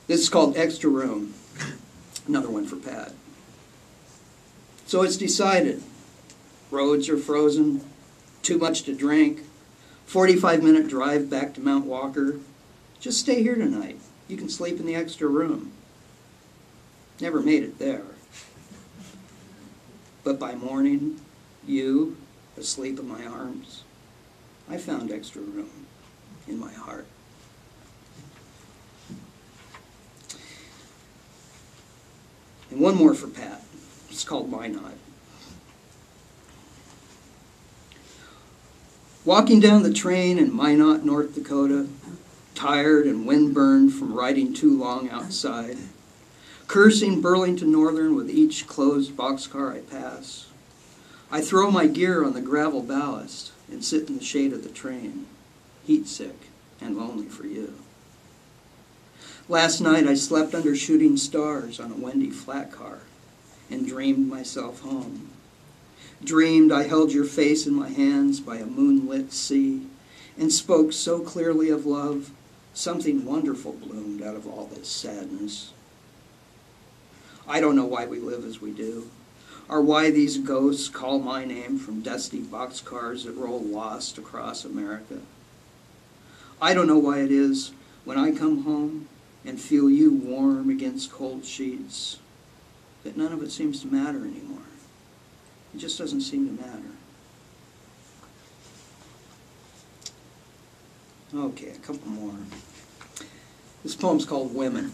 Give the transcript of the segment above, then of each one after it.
This is called Extra Room. Another one for Pat. So it's decided. Roads are frozen, too much to drink, 45-minute drive back to Mount Walker. Just stay here tonight. You can sleep in the extra room. Never made it there. But by morning, you, asleep in my arms, I found extra room in my heart. And one more for Pat. It's called Why Not? Walking down the train in Minot, North Dakota, tired and windburned from riding too long outside, cursing Burlington Northern with each closed boxcar I pass. I throw my gear on the gravel ballast and sit in the shade of the train, heat sick and lonely for you. Last night I slept under shooting stars on a windy flat car and dreamed myself home. Dreamed I held your face in my hands by a moonlit sea and spoke so clearly of love, something wonderful bloomed out of all this sadness. I don't know why we live as we do, or why these ghosts call my name from dusty boxcars that roll lost across America. I don't know why it is when I come home and feel you warm against cold sheets that none of it seems to matter anymore. It just doesn't seem to matter. Okay, a couple more. This poem's called Women.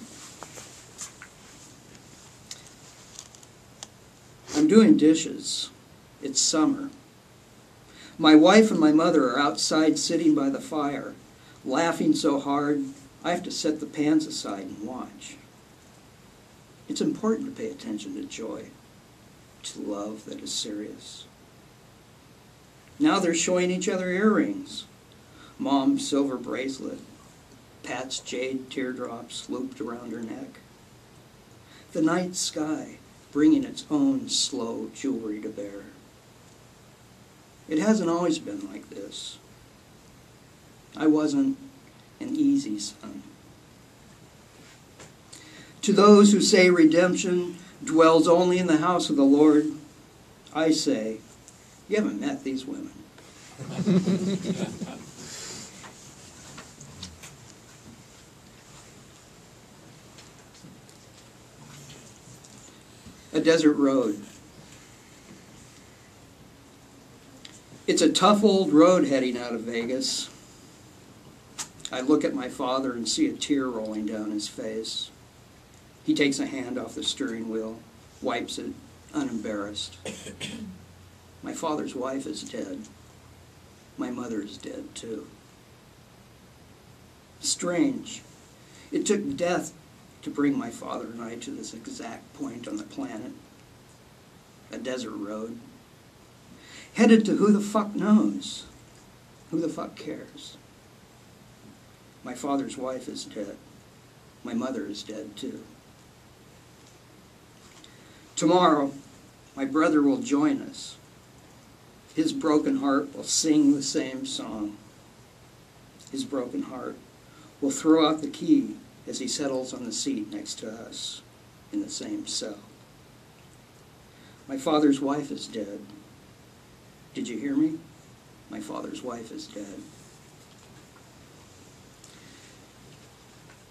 I'm doing dishes. It's summer. My wife and my mother are outside sitting by the fire, laughing so hard I have to set the pans aside and watch. It's important to pay attention to joy, to love that is serious. Now they're showing each other earrings. Mom's silver bracelet, Pat's jade teardrops looped around her neck. The night sky bringing its own slow jewelry to bear. It hasn't always been like this. I wasn't an easy son. To those who say redemption dwells only in the house of the Lord, I say, you haven't met these women. A desert road. It's a tough old road heading out of Vegas. I look at my father and see a tear rolling down his face. He takes a hand off the steering wheel, wipes it, unembarrassed. My father's wife is dead. My mother is dead, too. Strange. It took death to bring my father and I to this exact point on the planet. A desert road. Headed to who the fuck knows? Who the fuck cares? My father's wife is dead. My mother is dead, too. Tomorrow, my brother will join us. His broken heart will sing the same song. His broken heart will throw out the key as he settles on the seat next to us in the same cell. My father's wife is dead. Did you hear me? My father's wife is dead.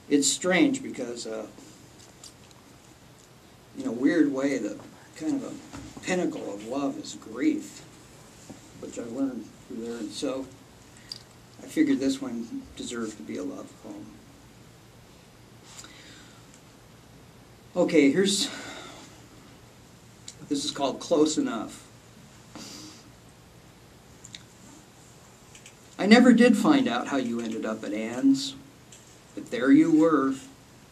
It's strange because in a weird way, the kind of a pinnacle of love is grief, which I learned through there. And so I figured this one deserved to be a love poem. Okay, this is called Close Enough. I never did find out how you ended up at Ann's, but there you were,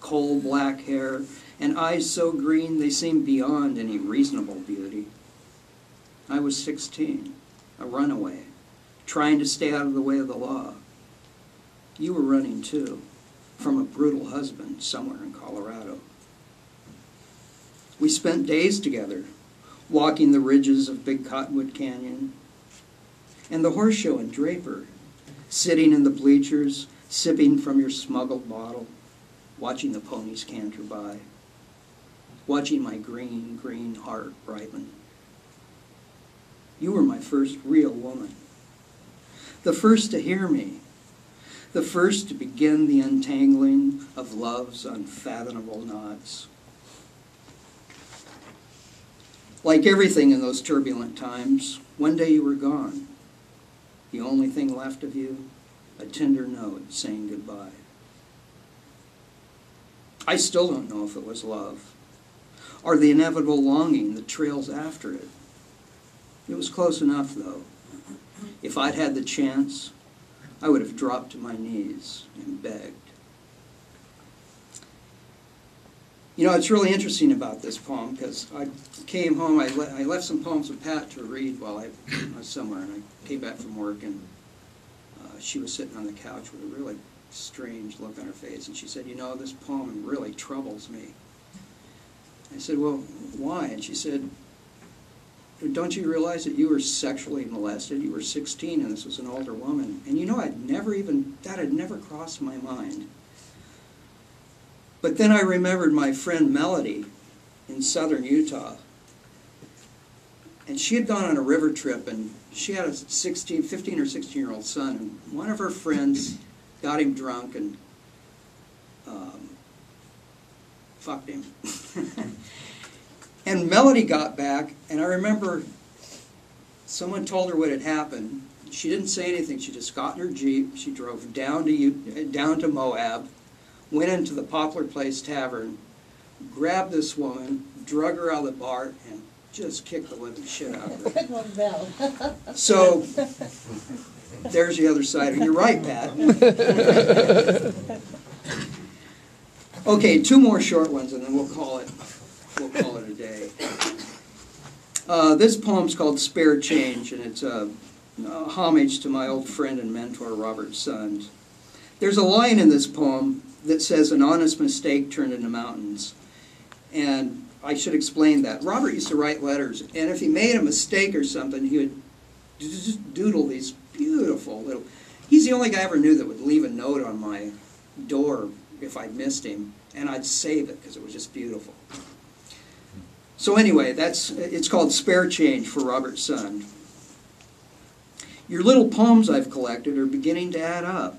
coal black hair, and eyes so green they seemed beyond any reasonable beauty. I was 16, a runaway, trying to stay out of the way of the law. You were running too, from a brutal husband somewhere in Colorado. We spent days together, walking the ridges of Big Cottonwood Canyon, and the horse show in Draper, sitting in the bleachers, sipping from your smuggled bottle. watching the ponies canter by, watching my green, green heart ripen. You were my first real woman, the first to hear me, the first to begin the untangling of love's unfathomable knots. Like everything in those turbulent times, one day you were gone. The only thing left of you, a tender note saying goodbye. I still don't know if it was love, or the inevitable longing that trails after it. It was close enough, though. If I'd had the chance, I would have dropped to my knees and begged. You know, it's really interesting about this poem, because I came home, I left some poems with Pat to read while I was somewhere, and I came back from work, and she was sitting on the couch with a really strange look on her face, and she said, you know, this poem really troubles me. I said, well, why? And she said, don't you realize that you were sexually molested? You were 16 and this was an older woman. And you know, that had never crossed my mind. But then I remembered my friend Melody in southern Utah. And she had gone on a river trip, and she had a 15 or 16-year-old son, and one of her friends got him drunk and fucked him. And Melody got back, and I remember someone told her what had happened. She didn't say anything. She just got in her Jeep. She drove down to Moab, went into the Poplar Place Tavern, grabbed this woman, drug her out of the bar, and just kicked the living shit out of her. So, there's the other side. You're right, Pat. Okay, two more short ones, and then we'll call it a day. This poem's called Spare Change, and it's a homage to my old friend and mentor, Robert Sund. There's a line in this poem that says, an honest mistake turned into mountains. And I should explain that. Robert used to write letters, and if he made a mistake or something, he would just doodle these beautiful little... He's the only guy I ever knew that would leave a note on my door if I missed him, and I'd save it because it was just beautiful. So anyway, it's called Spare Change for Robert Sund. Your little poems I've collected are beginning to add up.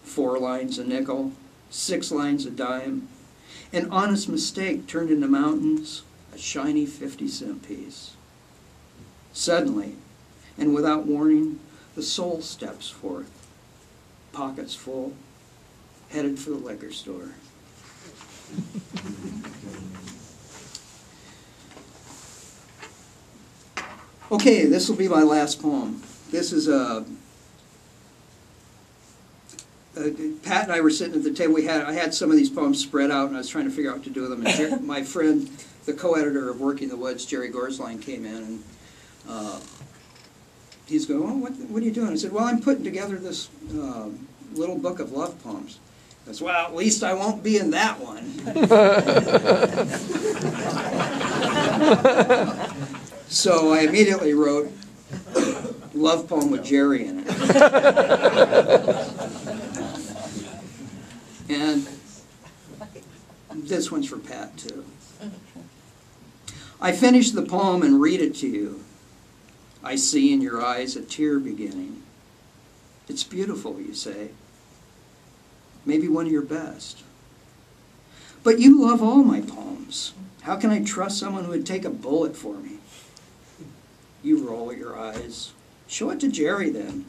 4 lines a nickel, 6 lines a dime. An honest mistake turned into mountains, a shiny 50-cent piece. Suddenly, and without warning, the soul steps forth, pockets full, headed for the liquor store. Okay, this will be my last poem. This is Pat and I were sitting at the table. I had some of these poems spread out, and I was trying to figure out what to do with them. And my friend, the co-editor of Working the Woods, Jerry Gorsline, came in, and he's going, "Oh, what are you doing?" I said, "Well, I'm putting together this little book of love poems." He goes, "Well, at least I won't be in that one." So I immediately wrote love poem with Jerry in it. And this one's for Pat, too. I finish the poem and read it to you. I see in your eyes a tear beginning. It's beautiful, you say. Maybe one of your best. But you love all my poems. How can I trust someone who would take a bullet for me? You roll your eyes. Show it to Jerry then.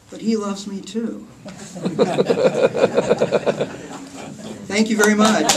But he loves me too. Thank you very much.